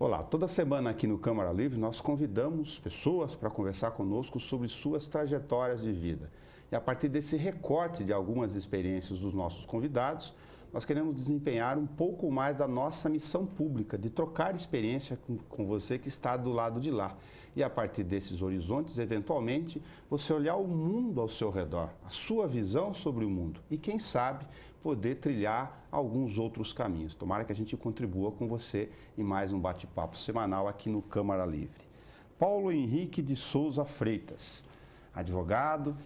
Olá, toda semana aqui no Câmara Livre nós convidamos pessoas para conversar conosco sobre suas trajetórias de vida. E a partir desse recorte de algumas experiências dos nossos convidados, nós queremos desempenhar um pouco mais da nossa missão pública, de trocar experiência com você que está do lado de lá. E a partir desses horizontes, eventualmente, você olhar o mundo ao seu redor, a sua visão sobre o mundo e, quem sabe, poder trilhar alguns outros caminhos. Tomara que a gente contribua com você em mais um bate-papo semanal aqui no Câmara Livre. Paulo Henrique de Souza Freitas, advogado,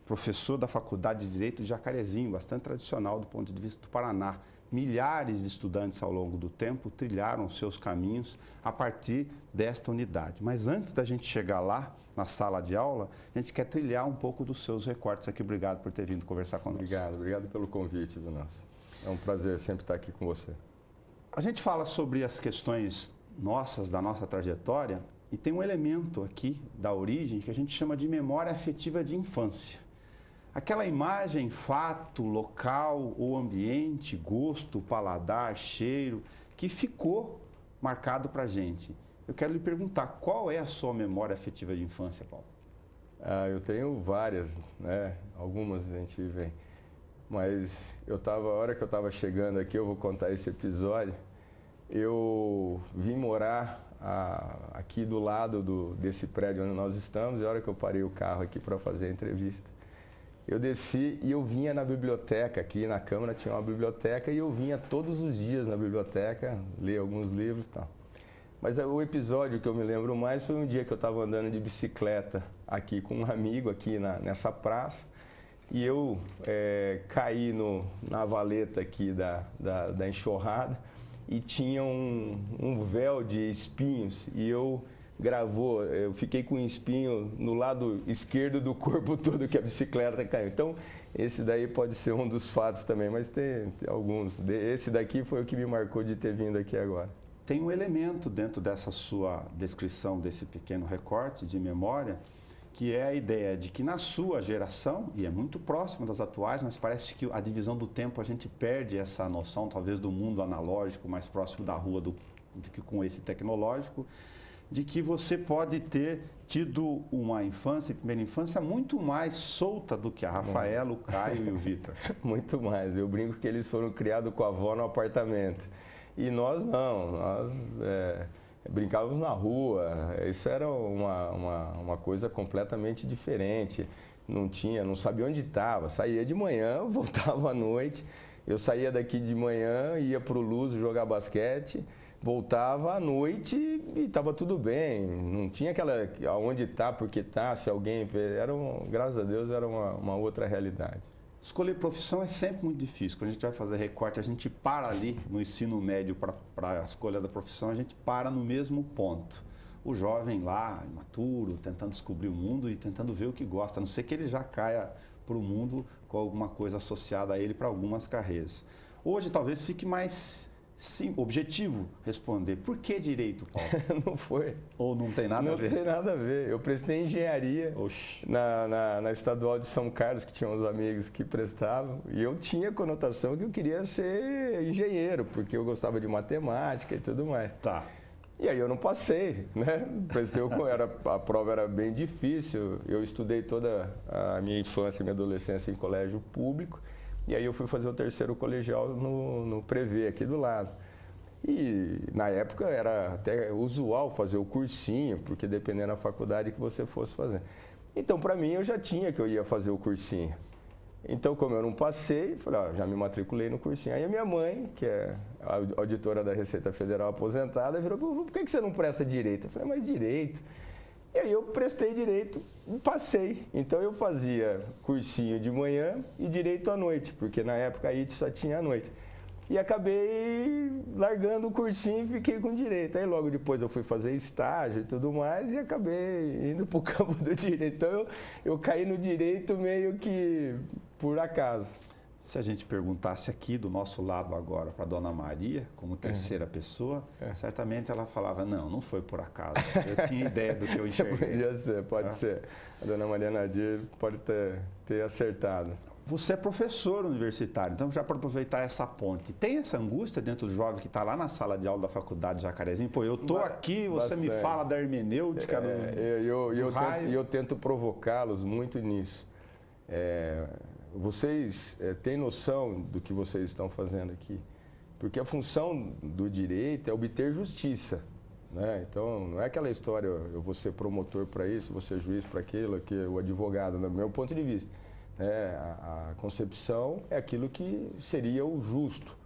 professor da Faculdade de Direito de Jacarezinho, bastante tradicional do ponto de vista do Paraná. Milhares de estudantes ao longo do tempo trilharam seus caminhos a partir desta unidade. Mas antes da gente chegar lá, na sala de aula, a gente quer trilhar um pouco dos seus recortes aqui. Obrigado por ter vindo conversar conosco. Obrigado pelo convite, Venâncio. É um prazer sempre estar aqui com você. A gente fala sobre as questões nossas, da nossa trajetória, e tem um elemento aqui da origem que a gente chama de memória afetiva de infância. Aquela imagem, fato, local ou ambiente, gosto, paladar, cheiro, que ficou marcado para a gente. Eu quero lhe perguntar, qual é a sua memória afetiva de infância, Paulo? Eu tenho várias, né? Algumas a gente vê. Mas a hora que eu estava chegando aqui, eu vou contar esse episódio. Eu vim morar aqui do lado desse prédio onde nós estamos, e a hora que eu parei o carro aqui para fazer a entrevista, eu desci e eu vinha na biblioteca, aqui na Câmara tinha uma biblioteca, e eu vinha todos os dias na biblioteca, ler alguns livros e tal. Mas o episódio que eu me lembro mais foi um dia que eu estava andando de bicicleta aqui com um amigo aqui nessa praça, e eu caí na valeta aqui da enxurrada, e tinha um véu de espinhos, e eu fiquei com um espinho no lado esquerdo do corpo todo que a bicicleta caiu. Então, esse daí pode ser um dos fatos também, mas tem alguns. Esse daqui foi o que me marcou de ter vindo aqui agora. Tem um elemento dentro dessa sua descrição, desse pequeno recorte de memória, que é a ideia de que na sua geração, e é muito próximo das atuais, mas parece que a divisão do tempo a gente perde essa noção, talvez do mundo analógico, mais próximo da rua do que com esse tecnológico, de que você pode ter tido uma infância, primeira infância, muito mais solta do que a Rafaela, o Caio e o Vitor. Muito mais. Eu brinco que eles foram criados com a avó no apartamento. E nós não, nós brincávamos na rua. Isso era uma coisa completamente diferente. Não sabia onde estava. Saía de manhã, voltava à noite. Eu saía daqui de manhã, ia para o Luso jogar basquete. Voltava à noite e estava tudo bem, não tinha aquela aonde está, porque está, se alguém vê, graças a Deus era uma outra realidade. Escolher profissão é sempre muito difícil. Quando a gente vai fazer recorte, a gente para ali no ensino médio para a escolha da profissão, a gente para no mesmo ponto. O jovem lá, imaturo, tentando descobrir o mundo e tentando ver o que gosta, a não ser que ele já caia para o mundo com alguma coisa associada a ele para algumas carreiras. Hoje talvez fique mais sim, objetivo responder. Por que direito, Paulo? Não foi. Ou não tem nada a ver? Não tem nada a ver. Eu prestei engenharia na Estadual de São Carlos, que tinha uns amigos que prestavam, e eu tinha conotação que eu queria ser engenheiro, porque eu gostava de matemática e tudo mais. Tá. E aí eu não passei, né? A prova era bem difícil. Eu estudei toda a minha infância e minha adolescência em colégio público. E aí eu fui fazer o terceiro colegial no Prevê, aqui do lado. E na época era até usual fazer o cursinho, porque dependendo da faculdade que você fosse fazer. Então, para mim, eu já tinha que eu ia fazer o cursinho. Então, como eu não passei, falei, já me matriculei no cursinho. Aí a minha mãe, que é a auditora da Receita Federal aposentada, virou, por que você não presta direito? Eu falei, mas direito? E aí eu prestei direito e passei. Então eu fazia cursinho de manhã e direito à noite, porque na época a IT só tinha à noite. E acabei largando o cursinho e fiquei com direito. Aí logo depois eu fui fazer estágio e tudo mais e acabei indo para o campo do direito. Então eu caí no direito meio que por acaso. Se a gente perguntasse aqui do nosso lado agora para a Dona Maria, como terceira pessoa, certamente ela falava, não foi por acaso, eu tinha ideia do que eu enxerguei. Pode ser. A Dona Maria Nadir pode ter acertado. Você é professor universitário, então já para aproveitar essa ponte, tem essa angústia dentro do jovem que está lá na sala de aula da faculdade de Jacarezinho? Pô, eu estou aqui, você me fala da hermenêutica do raio. Eu tento provocá-los muito nisso. Vocês têm noção do que vocês estão fazendo aqui? Porque a função do direito é obter justiça. Né? Então, não é aquela história, eu vou ser promotor para isso, vou ser juiz para aquilo, que o advogado, no meu ponto de vista. A concepção é aquilo que seria o justo.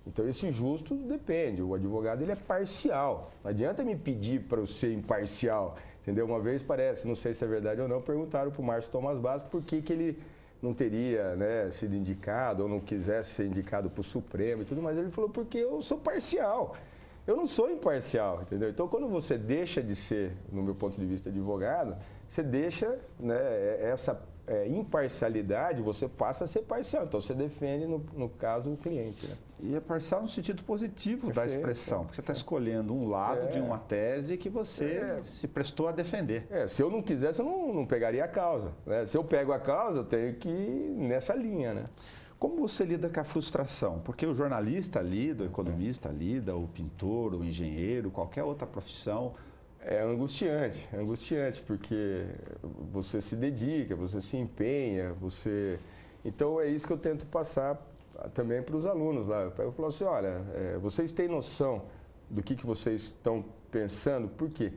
Então, esse justo depende. O advogado ele é parcial. Não adianta me pedir para eu ser imparcial. Entendeu? Uma vez parece, não sei se é verdade ou não, perguntaram para o Márcio Tomás Basso por que ele não teria sido indicado ou não quisesse ser indicado para o Supremo e tudo mais. Ele falou, porque eu sou parcial. Eu não sou imparcial, entendeu? Então, quando você deixa de ser, no meu ponto de vista, advogado, você deixa essa imparcialidade, você passa a ser parcial. Então, você defende, no caso, o cliente. Né? E é parcial no sentido positivo da expressão, porque você está escolhendo um lado de uma tese que você se prestou a defender. Se eu não quisesse, eu não pegaria a causa. Né? Se eu pego a causa, eu tenho que ir nessa linha, né? Como você lida com a frustração? Porque o jornalista lida, o economista lida, o pintor, o engenheiro, qualquer outra profissão. É angustiante, porque você se dedica, você se empenha, Então é isso que eu tento passar também para os alunos lá. Eu falo assim, olha, vocês têm noção do que vocês estão pensando? Por quê?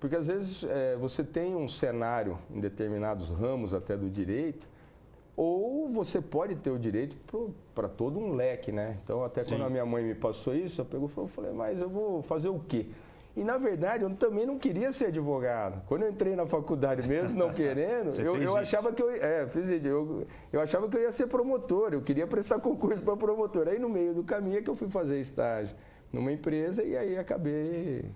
Porque às vezes você tem um cenário em determinados ramos até do direito, ou você pode ter o direito para todo um leque, né? Então, até quando a minha mãe me passou isso, eu falei, mas eu vou fazer o quê? E, na verdade, eu também não queria ser advogado. Quando eu entrei na faculdade mesmo, não querendo, eu achava que eu achava que eu ia ser promotor, eu queria prestar concurso para promotor. Aí, no meio do caminho, é que eu fui fazer estágio numa empresa e aí acabei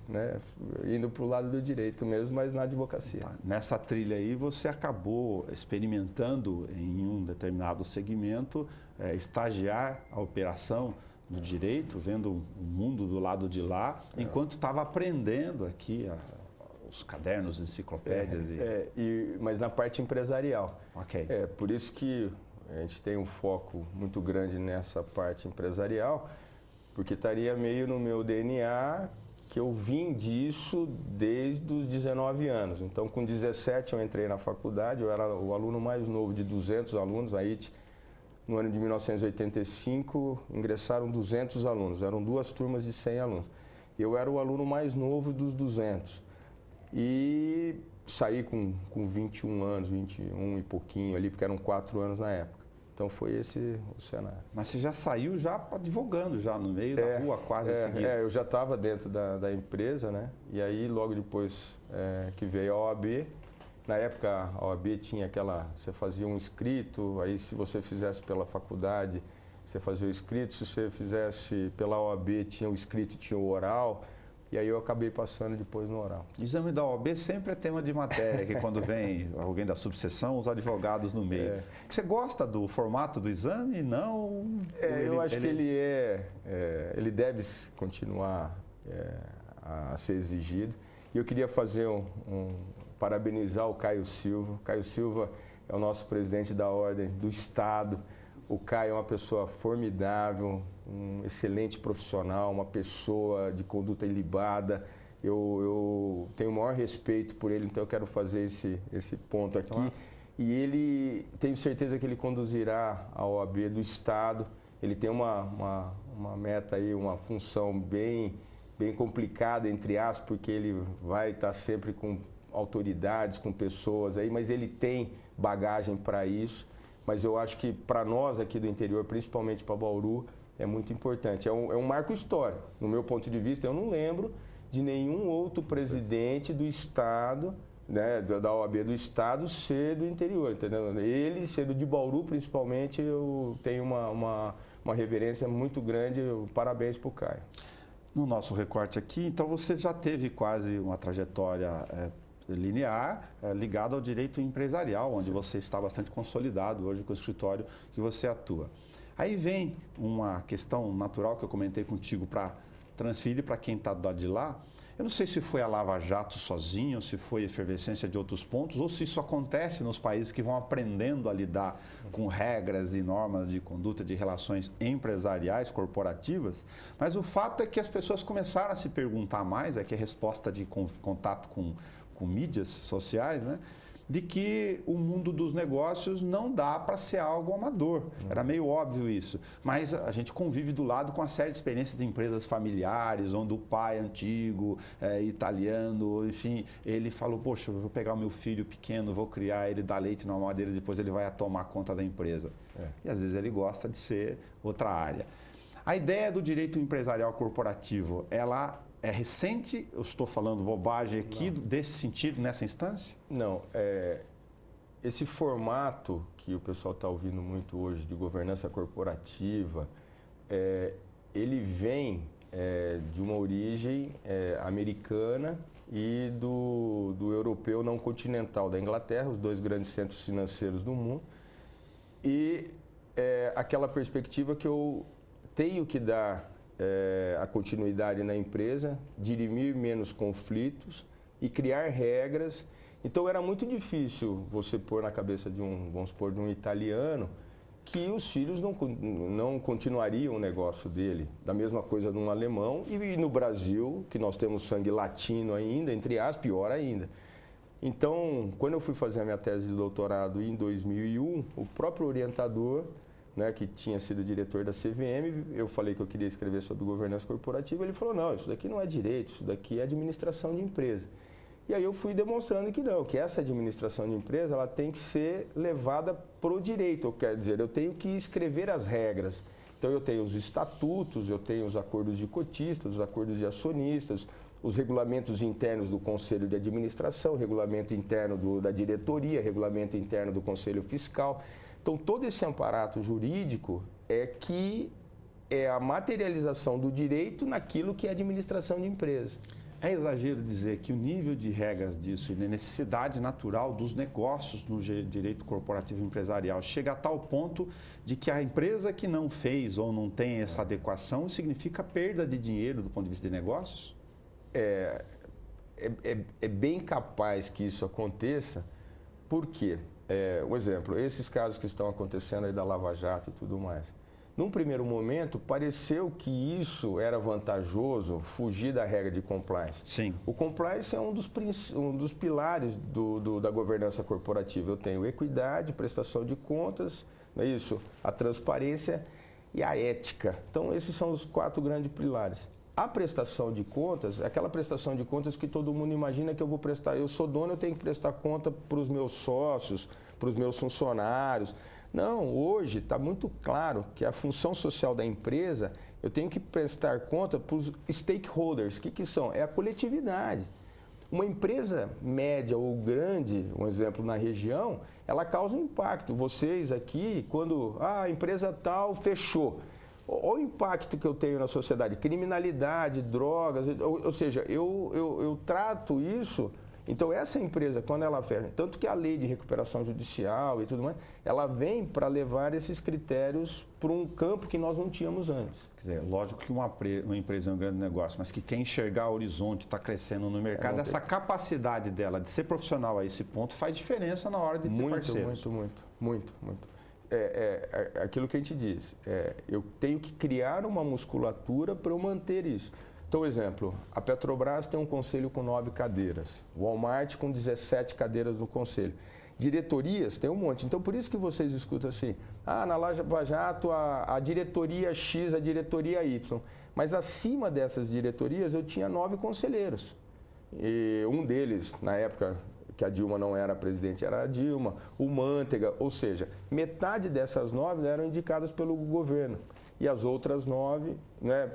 indo para o lado do direito mesmo, mas na advocacia. Nessa trilha aí você acabou experimentando em um determinado segmento, estagiar a operação do direito, vendo o mundo do lado de lá, enquanto estava aprendendo aqui os cadernos, enciclopédias. Mas na parte empresarial. Ok. Por isso que a gente tem um foco muito grande nessa parte empresarial, porque estaria meio no meu DNA que eu vim disso desde os 19 anos. Então, com 17 eu entrei na faculdade, eu era o aluno mais novo de 200 alunos, a IT. No ano de 1985, ingressaram 200 alunos, eram 2 turmas de 100 alunos. Eu era o aluno mais novo dos 200. E saí com 21 anos, 21 e pouquinho ali, porque eram 4 anos na época. Então foi esse o cenário. Mas você já saiu advogando, já no meio da rua, quase em seguida. Eu já estava dentro da empresa, né? E aí logo depois que veio a OAB, na época a OAB tinha você fazia um escrito, aí se você fizesse pela faculdade, você fazia o escrito, se você fizesse pela OAB, tinha o escrito e tinha o oral. E aí eu acabei passando depois no oral. O exame da OAB sempre é tema de matéria, que quando vem alguém da subseção, os advogados no meio. Você gosta do formato do exame? Não? Eu acho que ele deve continuar a ser exigido. E eu queria fazer parabenizar o Caio Silva. Caio Silva é o nosso presidente da Ordem do Estado. O Caio é uma pessoa formidável, um excelente profissional, uma pessoa de conduta ilibada. Eu tenho o maior respeito por ele, então eu quero fazer esse ponto aqui. Claro. E tenho certeza que ele conduzirá a OAB do Estado. Ele tem uma meta aí, uma função bem complicada, entre aspas, porque ele vai estar sempre com autoridades, com pessoas aí, mas ele tem bagagem para isso. Mas eu acho que para nós aqui do interior, principalmente para Bauru, é muito importante. É um marco histórico. No meu ponto de vista, eu não lembro de nenhum outro presidente do Estado, né, da OAB do Estado, ser do interior, entendeu? Ele, sendo de Bauru, principalmente, eu tenho uma reverência muito grande. Parabéns para o Caio. No nosso recorte aqui, então você já teve quase uma trajetória linear ligado ao direito empresarial, onde você está bastante consolidado hoje com o escritório que você atua. Aí vem uma questão natural que eu comentei contigo para transferir para quem está do lado de lá, Eu não sei se foi a Lava Jato sozinho, se foi efervescência de outros pontos, ou se isso acontece nos países que vão aprendendo a lidar com regras e normas de conduta de relações empresariais, corporativas. Mas o fato é que as pessoas começaram a se perguntar mais, é que a resposta de contato com mídias sociais, né? De que o mundo dos negócios não dá para ser algo amador. Era meio óbvio isso. Mas a gente convive do lado com uma série de experiências de empresas familiares, onde o pai antigo, italiano, enfim, ele falou, poxa, eu vou pegar o meu filho pequeno, vou criar ele, dar leite na mamadeira, depois ele vai tomar conta da empresa. E às vezes ele gosta de ser outra área. A ideia do direito empresarial corporativo, ela é recente? Eu estou falando bobagem aqui, desse sentido, nessa instância? Não. Esse formato que o pessoal está ouvindo muito hoje de governança corporativa, ele vem de uma origem americana e do europeu não continental, da Inglaterra, os dois grandes centros financeiros do mundo. E aquela perspectiva que eu tenho que dar a continuidade na empresa, dirimir menos conflitos e criar regras. Então era muito difícil você pôr na cabeça de vamos supor, de um italiano que os filhos não continuariam o negócio dele. Da mesma coisa de um alemão e no Brasil, que nós temos sangue latino ainda, entre aspas, pior ainda. Então, quando eu fui fazer a minha tese de doutorado em 2001, o próprio orientador, né, que tinha sido diretor da CVM, eu falei que eu queria escrever sobre governança corporativa, ele falou, não, isso daqui não é direito, isso daqui é administração de empresa. E aí eu fui demonstrando que não, que essa administração de empresa, ela tem que ser levada para o direito, quer dizer, eu tenho que escrever as regras. Então eu tenho os estatutos, eu tenho os acordos de cotistas, os acordos de acionistas, os regulamentos internos do Conselho de Administração, regulamento interno da diretoria, regulamento interno do Conselho Fiscal. Então, todo esse aparato jurídico é a materialização do direito naquilo que é administração de empresa. É exagero dizer que o nível de regras disso e a necessidade natural dos negócios no direito corporativo empresarial chega a tal ponto de que a empresa que não fez ou não tem essa adequação significa perda de dinheiro do ponto de vista de negócios? É bem capaz que isso aconteça, porque, um exemplo, esses casos que estão acontecendo aí da Lava Jato e tudo mais, num primeiro momento pareceu que isso era vantajoso, fugir da regra de compliance. Sim. O compliance é um dos pilares da governança corporativa. Eu tenho equidade, prestação de contas, não é isso? A transparência e a ética. Então, esses são os 4 grandes pilares. A prestação de contas é aquela prestação de contas que todo mundo imagina que eu vou prestar. Eu sou dono, eu tenho que prestar conta para os meus sócios, para os meus funcionários. Não, hoje está muito claro que a função social da empresa, eu tenho que prestar conta para os stakeholders. O que são? É a coletividade. Uma empresa média ou grande, um exemplo na região, ela causa um impacto. Vocês aqui, quando a empresa tal fechou, olha o impacto que eu tenho na sociedade, criminalidade, drogas, ou seja, eu trato isso. Então essa empresa, quando ela fecha, tanto que a lei de recuperação judicial e tudo mais, ela vem para levar esses critérios para um campo que nós não tínhamos antes. Quer dizer, lógico que uma empresa é um grande negócio, mas que quer enxergar o horizonte, está crescendo no mercado, essa capacidade dela de ser profissional a esse ponto faz diferença na hora de ter parceiros. Muito. Aquilo que a gente diz, eu tenho que criar uma musculatura para eu manter isso. Então, exemplo, a Petrobras tem um conselho com 9 cadeiras, o Walmart com 17 cadeiras no conselho. Diretorias tem um monte. Então, por isso que vocês escutam assim, na Lava Jato a diretoria X, a diretoria Y. Mas acima dessas diretorias eu tinha 9 conselheiros. E um deles, na época que a Dilma não era presidente, era a Dilma, o Manteiga, ou seja, metade dessas 9 eram indicadas pelo governo. E as outras 9, né,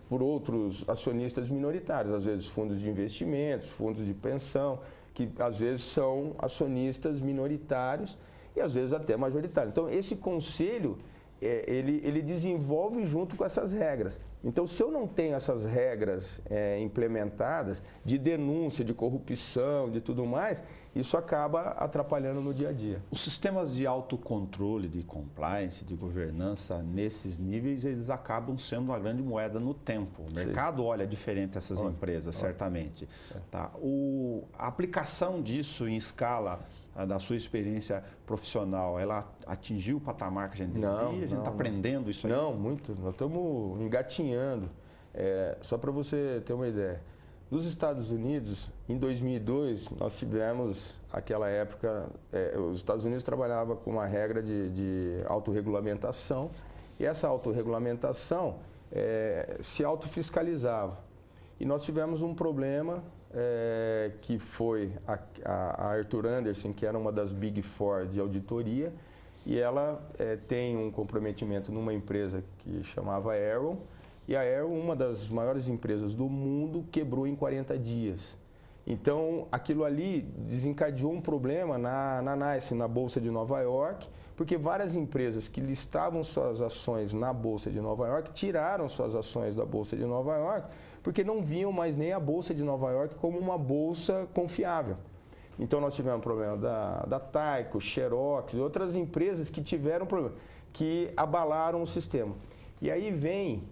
por outros acionistas minoritários, às vezes fundos de investimentos, fundos de pensão, que às vezes são acionistas minoritários e às vezes até majoritários. Então, esse conselho, ele desenvolve junto com essas regras. Então, se eu não tenho essas regras implementadas de denúncia, de corrupção, de tudo mais, isso acaba atrapalhando no dia a dia. Os sistemas de autocontrole, de compliance, de governança, nesses níveis, eles acabam sendo uma grande moeda no tempo. O mercado olha diferente essas empresas, certamente. Tá? A aplicação disso em escala da sua experiência profissional, ela atingiu o patamar que a gente devia? A gente está aprendendo isso aí? Não, muito. Nós estamos engatinhando. Só para você ter uma ideia. Nos Estados Unidos, em 2002, nós tivemos, aquela época, os Estados Unidos trabalhavam com uma regra de autorregulamentação, e essa autorregulamentação se autofiscalizava. E nós tivemos um problema que foi a Arthur Andersen, que era uma das Big Four de auditoria, e ela tem um comprometimento numa empresa que chamava Arrow, e a Arrow, uma das maiores empresas do mundo, quebrou em 40 dias. Então, aquilo ali desencadeou um problema na NYSE, na Bolsa de Nova York, porque várias empresas que listavam suas ações na Bolsa de Nova York tiraram suas ações da Bolsa de Nova York, porque não viam mais nem a Bolsa de Nova York como uma bolsa confiável. Então, nós tivemos problema da Tyco, Xerox e outras empresas que tiveram problema, que abalaram o sistema. E aí vem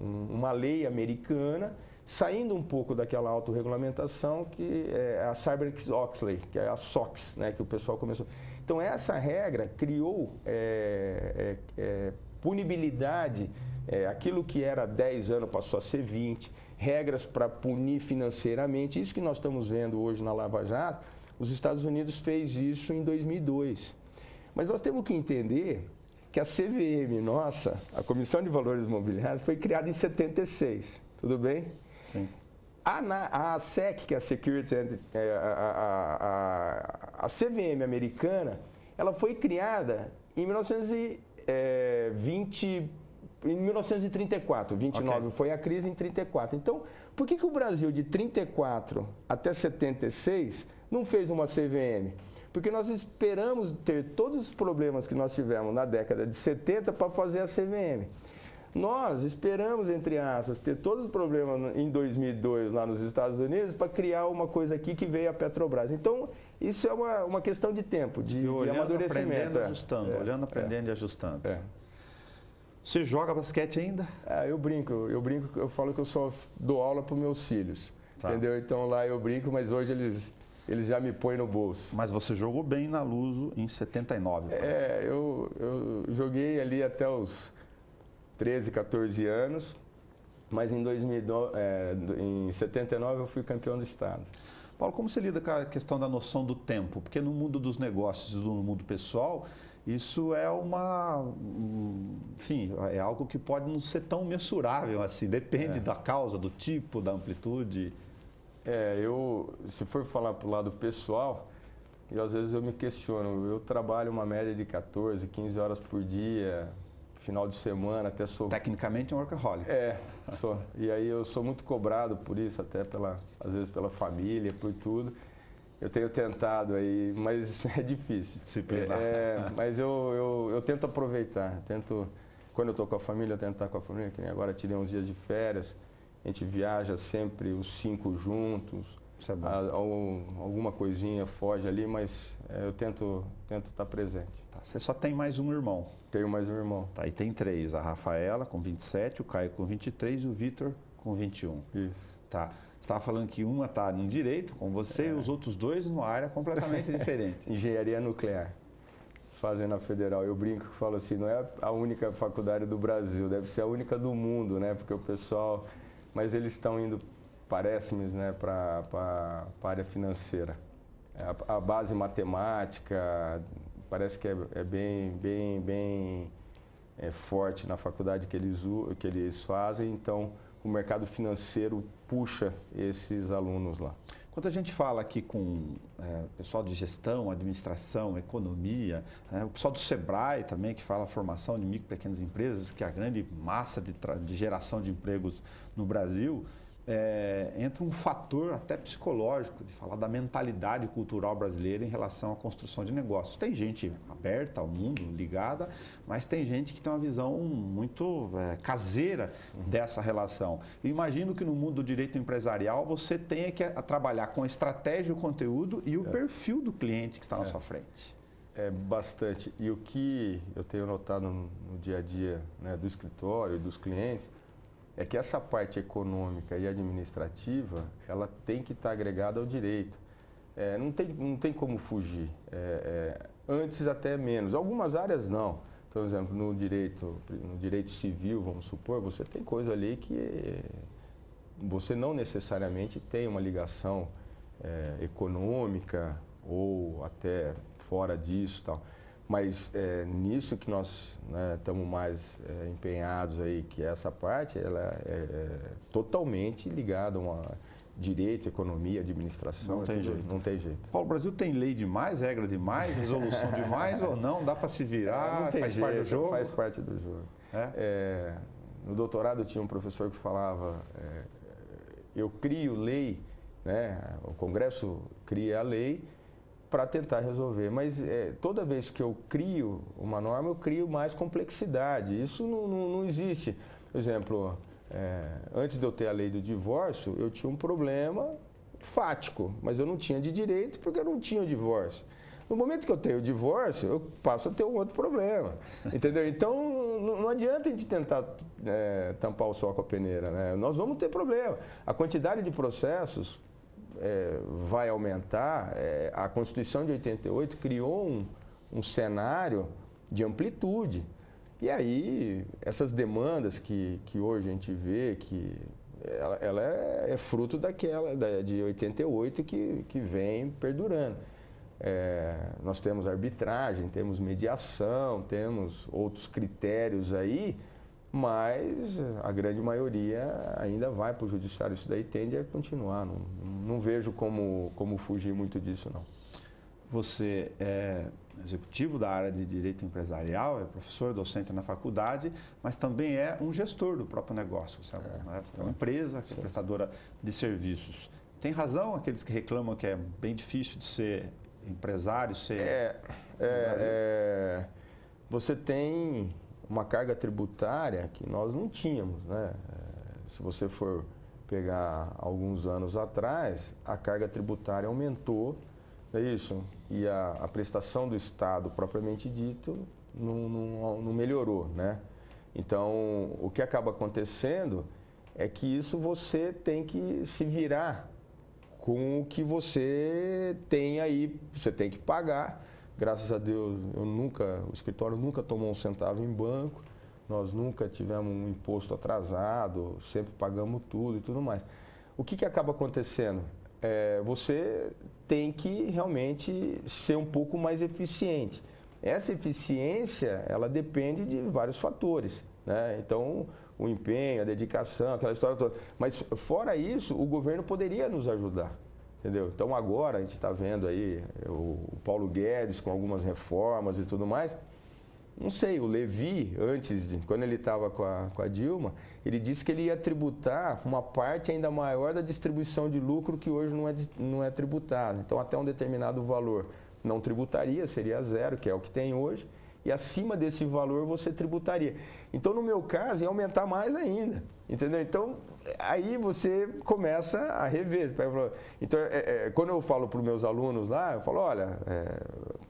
uma lei americana, saindo um pouco daquela autorregulamentação, que é a Sarbanes-Oxley, que é a SOX, né, que o pessoal começou. Então, essa regra criou punibilidade, aquilo que era 10 anos passou a ser 20, regras para punir financeiramente. Isso que nós estamos vendo hoje na Lava Jato, os Estados Unidos fez isso em 2002. Mas nós temos que entender que a CVM nossa, a Comissão de Valores Imobiliários, foi criada em 76, tudo bem? Sim. A SEC, que é a Security, a CVM americana, ela foi criada em 1934, 29 okay. Foi a crise em 34. Então, por que o Brasil de 34 até 76 não fez uma CVM? Porque nós esperamos ter todos os problemas que nós tivemos na década de 70 para fazer a CVM. Nós esperamos, entre aspas, ter todos os problemas em 2002 lá nos Estados Unidos para criar uma coisa aqui que veio a Petrobras. Então, isso é uma questão de tempo, de amadurecimento. Aprendendo, ajustando, olhando, aprendendo e ajustando. Você joga basquete ainda? Eu brinco, eu falo que eu só dou aula para os meus filhos. Tá. Entendeu? Então lá eu brinco, mas hoje eles já me põem no bolso. Mas você jogou bem na Luso em 79. Eu joguei ali até os 13, 14 anos, mas em 79 eu fui campeão do estado. Paulo, como você lida com a questão da noção do tempo? Porque no mundo dos negócios, no mundo pessoal, isso é é algo que pode não ser tão mensurável assim, depende da causa, do tipo, da amplitude. Se for falar para o lado pessoal, às vezes eu me questiono, eu trabalho uma média de 14, 15 horas por dia, final de semana, até sou... Tecnicamente é um workaholic. Sou. E aí eu sou muito cobrado por isso, até às vezes pela família, por tudo. Eu tenho tentado aí, mas é difícil. Disciplinar. Mas eu tento aproveitar, quando eu estou com a família, eu tento estar com a família, que nem agora tirei uns dias de férias, a gente viaja sempre os 5 juntos. Isso é bom. Alguma coisinha foge ali, mas eu tento estar presente. Tá, você só tem mais um irmão? Tenho mais um irmão. Tá, e tem 3, a Rafaela com 27, o Caio com 23 e o Vitor com 21. Isso. Tá. Você estava falando que uma está no direito com você e os outros 2 numa área completamente diferente. Engenharia nuclear. Fazem na Federal. Eu brinco que falo assim, não é a única faculdade do Brasil, deve ser a única do mundo, né? Porque o pessoal... Mas eles estão indo, parece-me, né, para a área financeira. A base matemática parece que é bem forte na faculdade que eles fazem, então o mercado financeiro puxa esses alunos lá. Quando a gente fala aqui com pessoal de gestão, administração, economia, o pessoal do Sebrae também, que fala formação de micro e pequenas empresas, que é a grande massa de geração de empregos no Brasil, entra um fator até psicológico, de falar da mentalidade cultural brasileira em relação à construção de negócios. Tem gente aberta ao mundo, ligada, mas tem gente que tem uma visão muito caseira dessa relação. Eu imagino que no mundo do direito empresarial você tenha que trabalhar com a estratégia, o conteúdo e o perfil do cliente que está na sua frente. É bastante. E o que eu tenho notado no dia a dia, né, do escritório e dos clientes é que essa parte econômica e administrativa, ela tem que estar agregada ao direito. Não tem como fugir. Antes até menos. Algumas áreas não. Então, por exemplo, no direito civil, vamos supor, você tem coisa ali que você não necessariamente tem uma ligação econômica ou até fora disso e tal. Mas nisso que nós estamos mais empenhados aí, que essa parte, ela é totalmente ligada a direito, economia, administração. Não tem jeito. Não tem jeito. Paulo, o Brasil tem lei demais, regra demais, resolução demais ou não? Dá para se virar? Não tem faz jeito, parte do jogo? faz parte do jogo. No doutorado eu tinha um professor que falava, eu crio lei, né? O Congresso cria a lei para tentar resolver, mas toda vez que eu crio uma norma, eu crio mais complexidade. Isso não existe. Por exemplo, antes de eu ter a lei do divórcio, eu tinha um problema fático, mas eu não tinha de direito porque eu não tinha o divórcio. No momento que eu tenho o divórcio, eu passo a ter um outro problema, entendeu? Então, não adianta a gente tentar tampar o sol com a peneira, né? Nós vamos ter problema. A quantidade de processos vai aumentar. A Constituição de 88 criou um cenário de amplitude. E aí, essas demandas que hoje a gente vê, que ela é fruto daquela de 88 que vem perdurando. Nós temos arbitragem, temos mediação, temos outros critérios aí, mas a grande maioria ainda vai para o judiciário. Isso daí tende a continuar. Não vejo como fugir muito disso, não. Você é executivo da área de direito empresarial, é professor docente na faculdade, mas também é um gestor do próprio negócio. Você é uma empresa que é prestadora de serviços. Tem razão aqueles que reclamam que é bem difícil de ser empresário, ser... Você tem uma carga tributária que nós não tínhamos, né? Se você for pegar alguns anos atrás, a carga tributária aumentou, é isso? E a prestação do Estado, propriamente dito, não melhorou, né? Então, o que acaba acontecendo é que isso você tem que se virar com o que você tem aí, você tem que pagar. Graças a Deus, o escritório nunca tomou um centavo em banco, nós nunca tivemos um imposto atrasado, sempre pagamos tudo e tudo mais. O que acaba acontecendo? Você tem que realmente ser um pouco mais eficiente. Essa eficiência, ela depende de vários fatores, né? Então, o empenho, a dedicação, aquela história toda. Mas, fora isso, o governo poderia nos ajudar. Entendeu? Então agora a gente está vendo aí o Paulo Guedes com algumas reformas e tudo mais. Não sei, o Levi, quando ele estava com a Dilma, ele disse que ele ia tributar uma parte ainda maior da distribuição de lucro que hoje não é tributada. Então até um determinado valor não tributaria, seria zero, que é o que tem hoje, e acima desse valor você tributaria. Então no meu caso ia aumentar mais ainda, entendeu? Então aí você começa a rever. Então, quando eu falo para os meus alunos lá, eu falo, olha,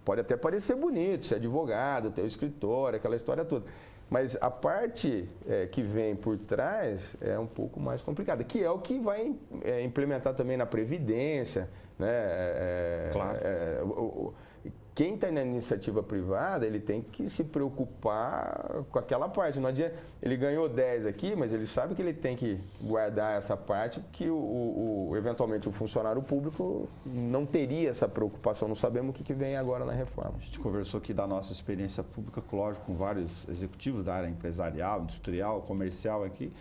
pode até parecer bonito ser advogado, ter o escritório, aquela história toda, mas a parte que vem por trás é um pouco mais complicada, que é o que vai implementar também na Previdência, né? Claro. Quem está na iniciativa privada, ele tem que se preocupar com aquela parte. Não adianta, ele ganhou 10 aqui, mas ele sabe que ele tem que guardar essa parte, porque eventualmente o funcionário público não teria essa preocupação. Não sabemos o que vem agora na reforma. A gente conversou aqui da nossa experiência pública, lógico, com vários executivos da área empresarial, industrial, comercial aqui.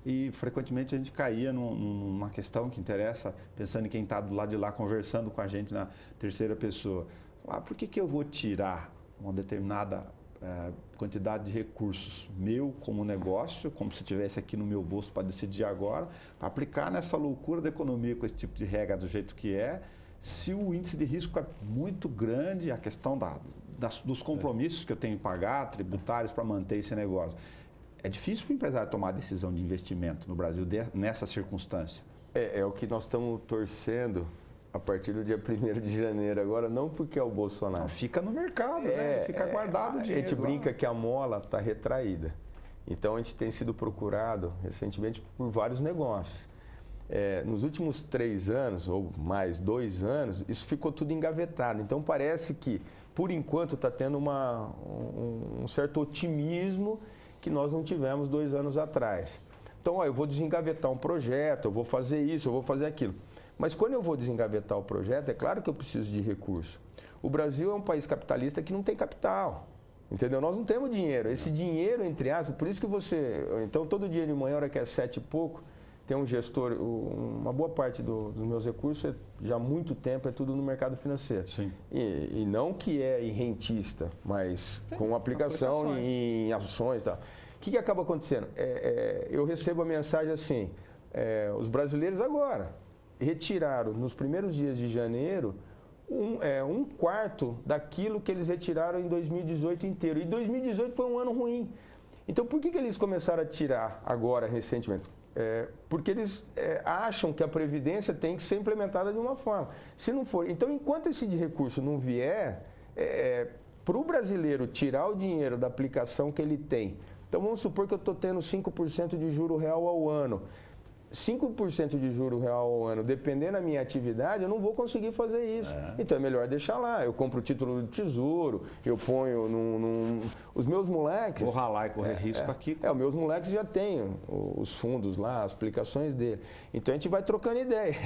E frequentemente a gente caía numa questão que interessa, pensando em quem está do lado de lá conversando com a gente na terceira pessoa. Por que eu vou tirar uma determinada quantidade de recursos meu como negócio, como se tivesse aqui no meu bolso para decidir agora, para aplicar nessa loucura da economia com esse tipo de regra do jeito que é, se o índice de risco é muito grande, a questão dos compromissos que eu tenho que pagar, tributários, para manter esse negócio. É difícil para o empresário tomar a decisão de investimento no Brasil nessa circunstância. É o que nós estamos torcendo a partir do dia 1º de janeiro agora, não porque é o Bolsonaro. Não, fica no mercado, né? Fica guardado o dinheiro. A gente brinca que a mola está retraída. Então, a gente tem sido procurado recentemente por vários negócios. Nos últimos 3 anos, ou mais 2 anos, isso ficou tudo engavetado. Então, parece que, por enquanto, está tendo um certo otimismo que nós não tivemos 2 anos atrás. Então, eu vou desengavetar um projeto, eu vou fazer isso, eu vou fazer aquilo. Mas quando eu vou desengavetar o projeto, é claro que eu preciso de recurso. O Brasil é um país capitalista que não tem capital, entendeu? Nós não temos dinheiro. Esse dinheiro, entre aspas, por isso que então, todo dia de manhã, hora que é 7 e pouco, tem um gestor, uma boa parte dos meus recursos, já há muito tempo, é tudo no mercado financeiro. Sim. E não que é em rentista, mas com aplicação em ações e tal. O que acaba acontecendo? Eu recebo a mensagem assim, os brasileiros agora retiraram, nos primeiros dias de janeiro, um quarto daquilo que eles retiraram em 2018 inteiro. E 2018 foi um ano ruim. Então, por que eles começaram a tirar agora, recentemente? Porque eles acham que a Previdência tem que ser implementada de uma forma. Se não for, então, enquanto esse recurso não vier, para o brasileiro tirar o dinheiro da aplicação que ele tem, então vamos supor que eu estou tendo 5% de juro real ao ano. 5% de juro real ao ano, dependendo da minha atividade, eu não vou conseguir fazer isso. Então é melhor deixar lá. Eu compro o título do Tesouro, eu ponho os meus moleques... Vou ralar e correr risco aqui. Os meus moleques já têm os fundos lá, as aplicações dele. Então a gente vai trocando ideia.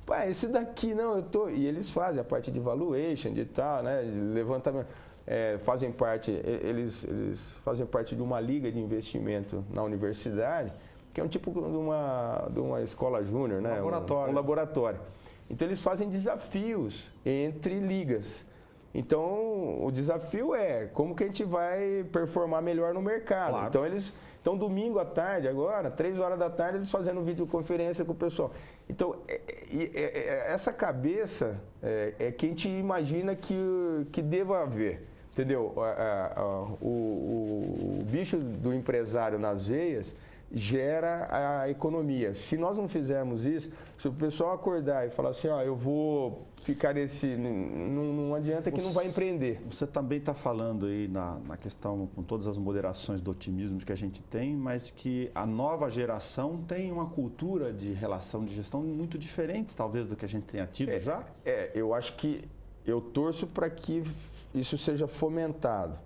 Pai, esse daqui não, eu tô... E eles fazem a parte de valuation, de tal, né? Levantamento. Eles fazem parte de uma liga de investimento na universidade, que é um tipo de uma escola júnior, né? Laboratório. Um laboratório. Então, eles fazem desafios entre ligas. Então, o desafio é como que a gente vai performar melhor no mercado. Claro. Então, domingo à tarde, agora, 3 horas da tarde, eles fazendo videoconferência com o pessoal. Então, essa cabeça é que a gente imagina que deva haver. Entendeu? O bicho do empresário nas veias gera a economia. Se nós não fizermos isso, se o pessoal acordar e falar assim, eu vou ficar nesse... Não adianta que não vai empreender. Você também está falando aí na questão, com todas as moderações do otimismo que a gente tem, mas que a nova geração tem uma cultura de relação de gestão muito diferente, talvez, do que a gente tenha tido já? Eu acho que eu torço para que isso seja fomentado.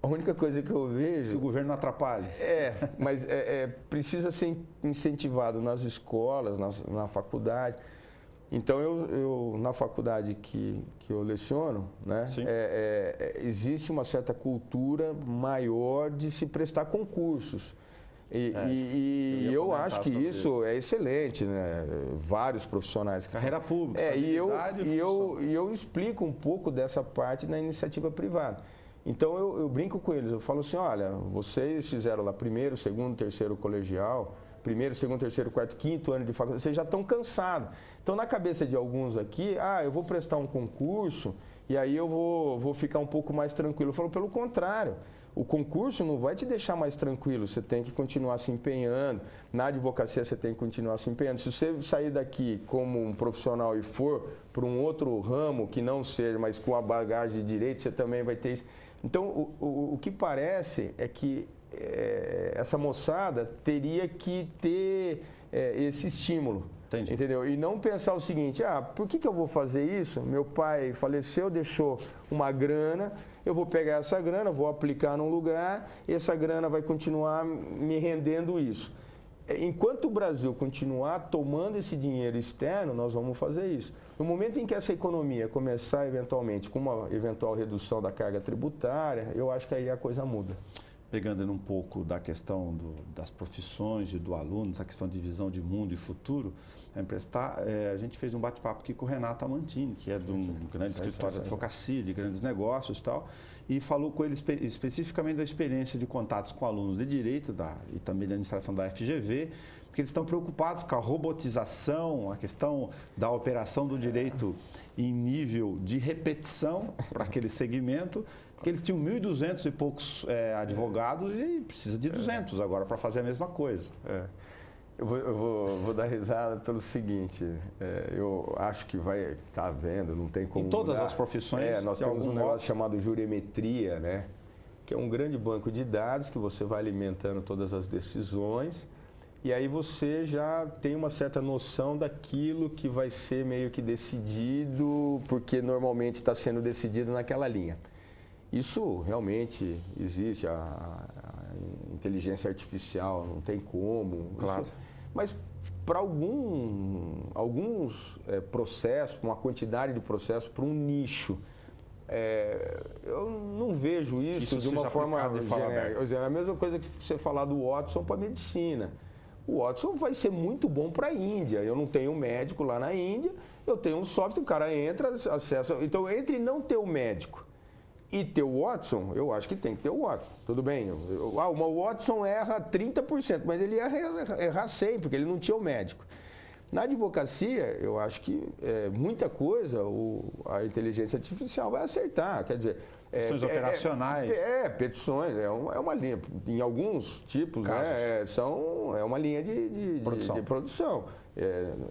A única coisa que eu vejo... Que o governo não atrapalhe. Mas precisa ser incentivado nas escolas, na faculdade. Então, eu na faculdade que eu leciono, né, existe uma certa cultura maior de se prestar concursos. E eu acho que isso é excelente, né? Vários profissionais. Carreira pública, e eu explico um pouco dessa parte na iniciativa privada. Então, eu brinco com eles, eu falo assim, olha, vocês fizeram lá primeiro, segundo, terceiro colegial, primeiro, segundo, terceiro, quarto, quinto ano de faculdade, vocês já estão cansados. Então, na cabeça de alguns aqui, eu vou prestar um concurso e aí eu vou ficar um pouco mais tranquilo. Eu falo, pelo contrário, o concurso não vai te deixar mais tranquilo, você tem que continuar se empenhando, na advocacia você tem que continuar se empenhando. Se você sair daqui como um profissional e for para um outro ramo que não seja, mas com a bagagem de direito, você também vai ter isso. Então, o que parece é que essa moçada teria que ter esse estímulo. Entendi. Entendeu? E não pensar o seguinte, por que eu vou fazer isso? Meu pai faleceu, deixou uma grana, eu vou pegar essa grana, vou aplicar num lugar, e essa grana vai continuar me rendendo isso. Enquanto o Brasil continuar tomando esse dinheiro externo, nós vamos fazer isso. No momento em que essa economia começar eventualmente com uma eventual redução da carga tributária, eu acho que aí a coisa muda. pegando um pouco da questão das profissões e do aluno, essa questão de visão de mundo e futuro, a gente fez um bate-papo aqui com o Renato Amantini, que é de um grande escritório de advocacia, de grandes negócios e tal, e falou com ele especificamente da experiência de contatos com alunos de direito e também da administração da FGV, que eles estão preocupados com a robotização, a questão da operação do direito em nível de repetição para aquele segmento, que eles tinham 1.200 e poucos advogados e precisa de 200 agora para fazer a mesma coisa. Eu vou dar risada pelo seguinte, eu acho que vai estar vendo, não tem como em todas mudar. As profissões. Nós temos um negócio chamado juriometria, né? Que é um grande banco de dados que você vai alimentando todas as decisões e aí você já tem uma certa noção daquilo que vai ser meio que decidido, porque normalmente está sendo decidido naquela linha. Isso realmente existe, a inteligência artificial, não tem como. Claro. Isso, mas para alguns processos, uma quantidade de processos, para um nicho, eu não vejo isso de uma forma genérica. É a mesma coisa que você falar do Watson para a medicina. O Watson vai ser muito bom para a Índia. Eu não tenho médico lá na Índia, eu tenho um software, o cara entra, acessa. Então, entre não ter o médico e ter o Watson, eu acho que tem que ter o Watson. Tudo bem, o Watson erra 30%, mas ele erra 100%, porque ele não tinha o médico. Na advocacia, eu acho que muita coisa a inteligência artificial vai acertar. Quer dizer, questões operacionais. Petições, é uma linha. Em alguns tipos, né, é uma linha de produção.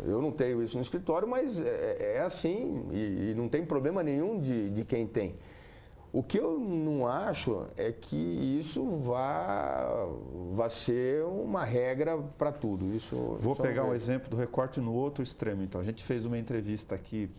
Eu não tenho isso no escritório, mas é assim e não tem problema nenhum de quem tem. O que eu não acho é que isso vá ser uma regra para tudo. Vou pegar um exemplo do recorte no outro extremo. Então, a gente fez uma entrevista aqui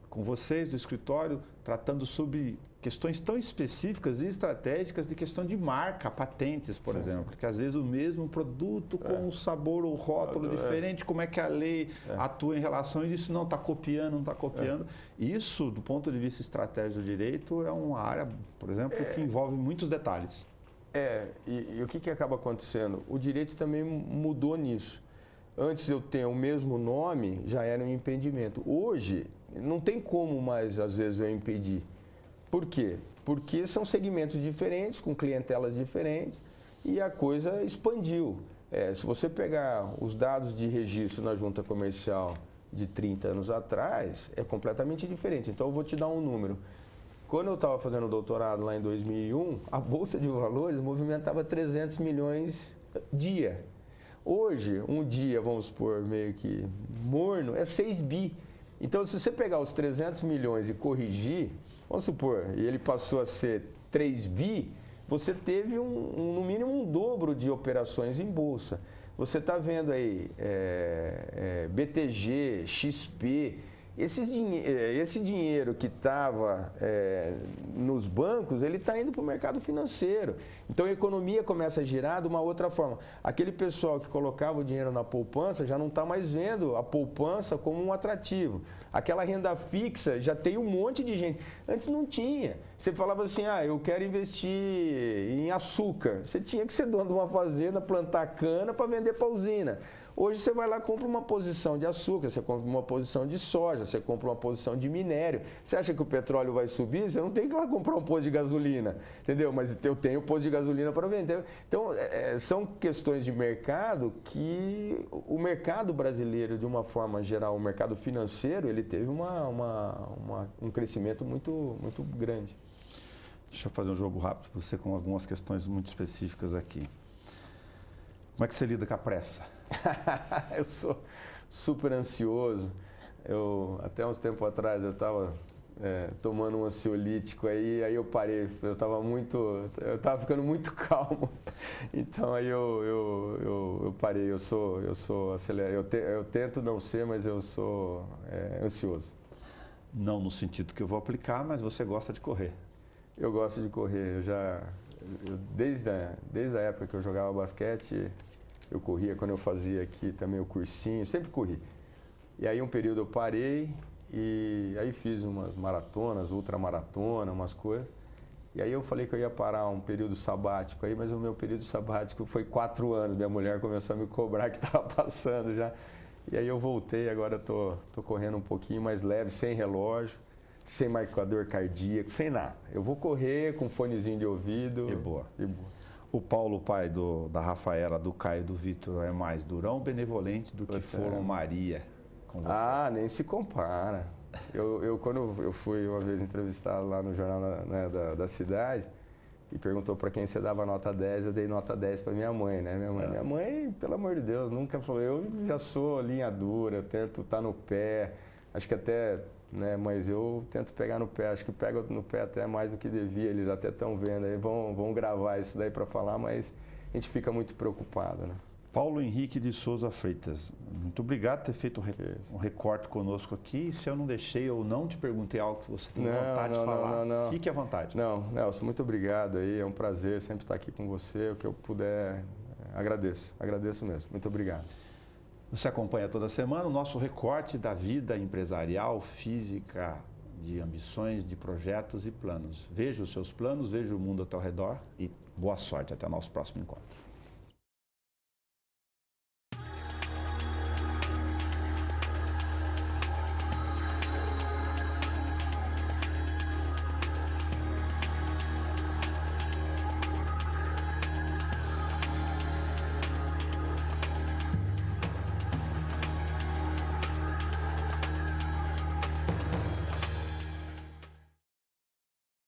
com vocês do escritório, tratando sobre questões tão específicas e estratégicas de questão de marca, patentes, por exemplo. Porque às vezes o mesmo produto com um sabor ou rótulo diferente, como é que a lei atua em relação a isso? Não está copiando, não está copiando. Isso, do ponto de vista estratégico do direito, é uma área, por exemplo, que envolve muitos detalhes. E o que acaba acontecendo? O direito também mudou nisso. Antes eu ter o mesmo nome, já era um impedimento. Hoje, não tem como mais, às vezes, eu impedir. Por quê? Porque são segmentos diferentes, com clientelas diferentes, e a coisa expandiu. Se você pegar os dados de registro na junta comercial de 30 anos atrás, é completamente diferente. Então, eu vou te dar um número. Quando eu estava fazendo doutorado lá em 2001, a Bolsa de Valores movimentava 300 milhões dia. Hoje, um dia, vamos supor, meio que morno, é 6 bi. Então, se você pegar os 300 milhões e corrigir, vamos supor, e ele passou a ser 3 bi, você teve no mínimo um dobro de operações em bolsa. Você está vendo aí BTG, XP, esse dinheiro que estava nos bancos, ele está indo para o mercado financeiro. Então, a economia começa a girar de uma outra forma. Aquele pessoal que colocava o dinheiro na poupança já não está mais vendo a poupança como um atrativo. Aquela renda fixa já tem um monte de gente. Antes não tinha. Você falava assim, eu quero investir em açúcar. Você tinha que ser dono de uma fazenda, plantar cana para vender para a usina. Hoje você vai lá e compra uma posição de açúcar, você compra uma posição de soja, você compra uma posição de minério. Você acha que o petróleo vai subir? Você não tem que ir lá comprar um posto de gasolina, entendeu? Mas eu tenho posto de gasolina para vender. Então, são questões de mercado que o mercado brasileiro, de uma forma geral, o mercado financeiro, ele teve um crescimento muito, muito grande. Deixa eu fazer um jogo rápido para você com algumas questões muito específicas aqui. Como é que você lida com a pressa? Eu sou super ansioso. Até uns tempos atrás eu estava tomando um ansiolítico aí eu parei. Eu estava ficando muito calmo. Então aí eu parei. Eu sou acelerado. Eu tento não ser, mas eu sou ansioso. Não no sentido que eu vou aplicar, mas você gosta de correr. Eu gosto de correr. Desde a época que eu jogava basquete, eu corria. Quando eu fazia aqui também o cursinho, sempre corri. E aí um período eu parei e aí fiz umas maratonas, ultramaratona, umas coisas. E aí eu falei que eu ia parar um período sabático aí, mas o meu período sabático foi 4 anos. Minha mulher começou a me cobrar que estava passando já. E aí eu voltei, agora tô correndo um pouquinho mais leve, sem relógio, sem marcador cardíaco, sem nada. Eu vou correr com fonezinho de ouvido. E boa. E boa. O Paulo, pai da Rafaela, do Caio e do Vitor, é mais durão, benevolente do que foram Maria com você? Ah, nem se compara. Quando eu fui uma vez entrevistado lá no jornal, né, da cidade, e perguntou para quem você dava nota 10, eu dei nota 10 para minha mãe, né? Minha mãe, pelo amor de Deus, nunca falou, eu já sou linha dura, eu tento estar no pé, acho que até, né, mas eu tento pegar no pé, acho que pego no pé até mais do que devia, eles até estão vendo, aí vão gravar isso daí para falar, mas a gente fica muito preocupado, né? Paulo Henrique de Souza Freitas, muito obrigado por ter feito um recorte conosco aqui. Se eu não deixei ou não te perguntei algo que você tem vontade de falar, não. Fique à vontade. Não, Nelson, muito obrigado aí, é um prazer sempre estar aqui com você, o que eu puder, agradeço mesmo, muito obrigado. Você acompanha toda semana o nosso recorte da vida empresarial, física, de ambições, de projetos e planos. Veja os seus planos, veja o mundo ao teu redor e boa sorte, até o nosso próximo encontro.